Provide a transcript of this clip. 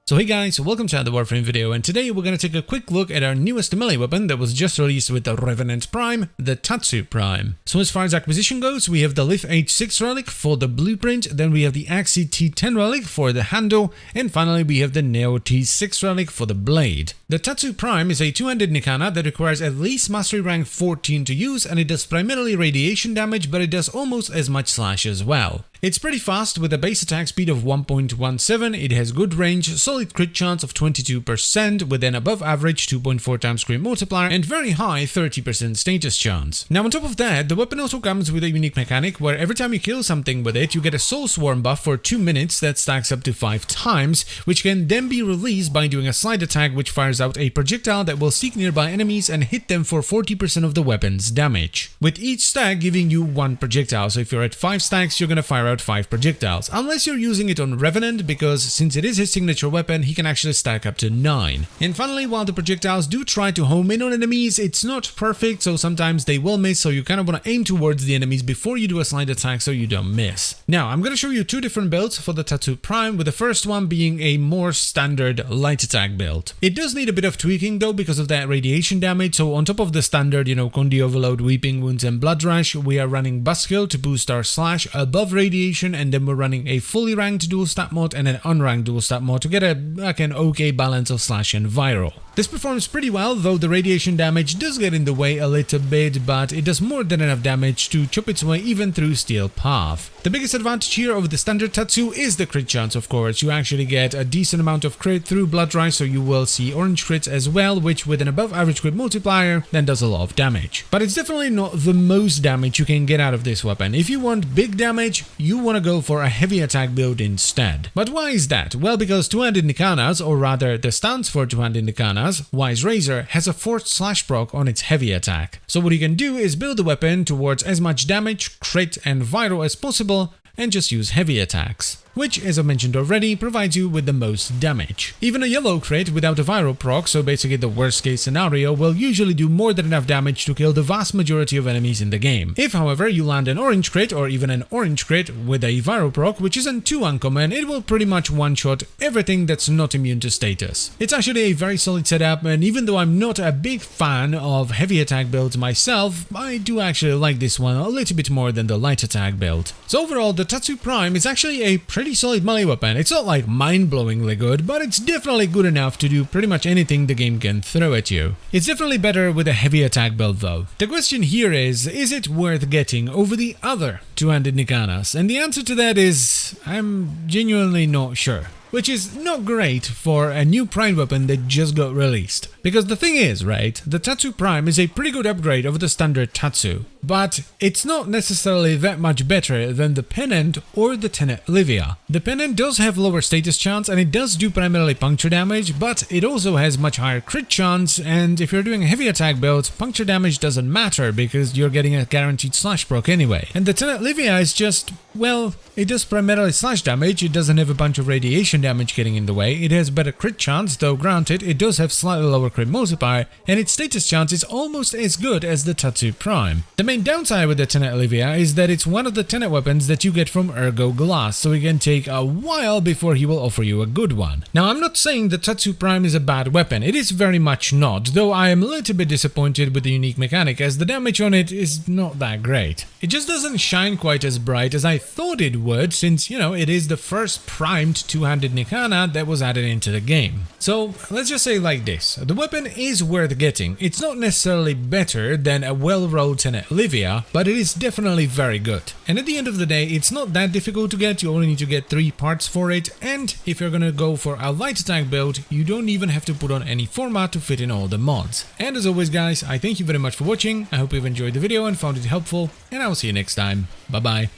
So hey guys, welcome to another Warframe video, and today we're going to take a quick look at our newest melee weapon that was just released with the Revenant Prime, the Tatsu Prime. So as far as acquisition goes, we have the glyph H6 relic for the blueprint, then we have the Axi T10 relic for the handle, and finally we have the Neo T6 relic for the blade. The Tatsu Prime is a two-handed Nikana that requires at least mastery rank 14 to use, and it does primarily radiation damage, but it does almost as much slash as well. It's pretty fast with a base attack speed of 1.17, it has good range, solid crit chance of 22% with an above average 2.4 times crit multiplier and very high 30% status chance. Now on top of that, the weapon also comes with a unique mechanic where every time you kill something with it, you get a soul swarm buff for 2 minutes that stacks up to 5 times, which can then be released by doing a slide attack which fires out a projectile that will seek nearby enemies and hit them for 40% of the weapon's damage, with each stack giving you 1 projectile. So if you're at 5 stacks, you're gonna fire out 5 projectiles, unless you're using it on Revenant, because since it is his signature weapon, he can actually stack up to 9. And finally, while the projectiles do try to home in on enemies, it's not perfect, so sometimes they will miss, so you kind of want to aim towards the enemies before you do a slide attack so you don't miss. Now, I'm going to show you 2 different builds for the Tatsu Prime, with the first one being a more standard light attack build. It does need a bit of tweaking though because of that radiation damage, so on top of the standard, Condi Overload, Weeping Wounds and Blood Rush, we are running Buskill to boost our slash above radiation, and then we're running a fully ranked dual stat mod and an unranked dual stat mod to get an okay balance of slash and viral. This performs pretty well, though the radiation damage does get in the way a little bit, but it does more than enough damage to chop its way even through Steel Path. The biggest advantage here over the standard Tatsu is the crit chance, of course. You actually get a decent amount of crit through Blood Rush, so you will see orange crits as well, which with an above average crit multiplier then does a lot of damage. But it's definitely not the most damage you can get out of this weapon. If you want big damage, you want to go for a heavy attack build instead. But why is that? Well, because two-handed Nikanas, or rather the stance for two-handed Nikanas, Wise Razor, has a forced slash proc on its heavy attack. So what you can do is build the weapon towards as much damage, crit and viral as possible and just use heavy attacks, which, as I mentioned already, provides you with the most damage. Even a yellow crit without a viral proc, so basically the worst case scenario, will usually do more than enough damage to kill the vast majority of enemies in the game. If, however, you land an orange crit or even an orange crit with a viral proc, which isn't too uncommon, it will pretty much one-shot everything that's not immune to status. It's actually a very solid setup, and even though I'm not a big fan of heavy attack builds myself, I do actually like this one a little bit more than the light attack build. So overall, the Tatsu Prime is actually a pretty solid melee weapon. It's not like mind-blowingly good, but it's definitely good enough to do pretty much anything the game can throw at you. It's definitely better with a heavy attack build though. The question here is it worth getting over the other two-handed Nikanas? And the answer to that is, I'm genuinely not sure. Which is not great for a new Prime weapon that just got released. Because the thing is, right, the Tatsu Prime is a pretty good upgrade over the standard Tatsu, but it's not necessarily that much better than the Pennant or the Tenet Livia. The Pennant does have lower status chance and it does do primarily puncture damage, but it also has much higher crit chance, and if you're doing a heavy attack build, puncture damage doesn't matter because you're getting a guaranteed slash proc anyway. And the Tenet Livia is just, well, it does primarily slash damage, it doesn't have a bunch of radiation damage getting in the way, it has better crit chance, though granted it does have slightly lower crit multiplier, and its status chance is almost as good as the Tatsu Prime. The main downside with the Tenet Livia is that it's one of the Tenet weapons that you get from Ergo Glass, so it can take a while before he will offer you a good one. Now I'm not saying the Tatsu Prime is a bad weapon, it is very much not, though I am a little bit disappointed with the unique mechanic as the damage on it is not that great. It just doesn't shine quite as bright as I thought it would, since, it is the first primed two-handed Nikana that was added into the game. So let's just say like this, the weapon is worth getting. It's not necessarily better than a well-rolled Tenet Livia, but it is definitely very good. And at the end of the day, it's not that difficult to get, you only need to get 3 parts for it, and if you're gonna go for a light attack build, you don't even have to put on any forma to fit in all the mods. And as always guys, I thank you very much for watching, I hope you've enjoyed the video and found it helpful, and I will see you next time. Bye bye.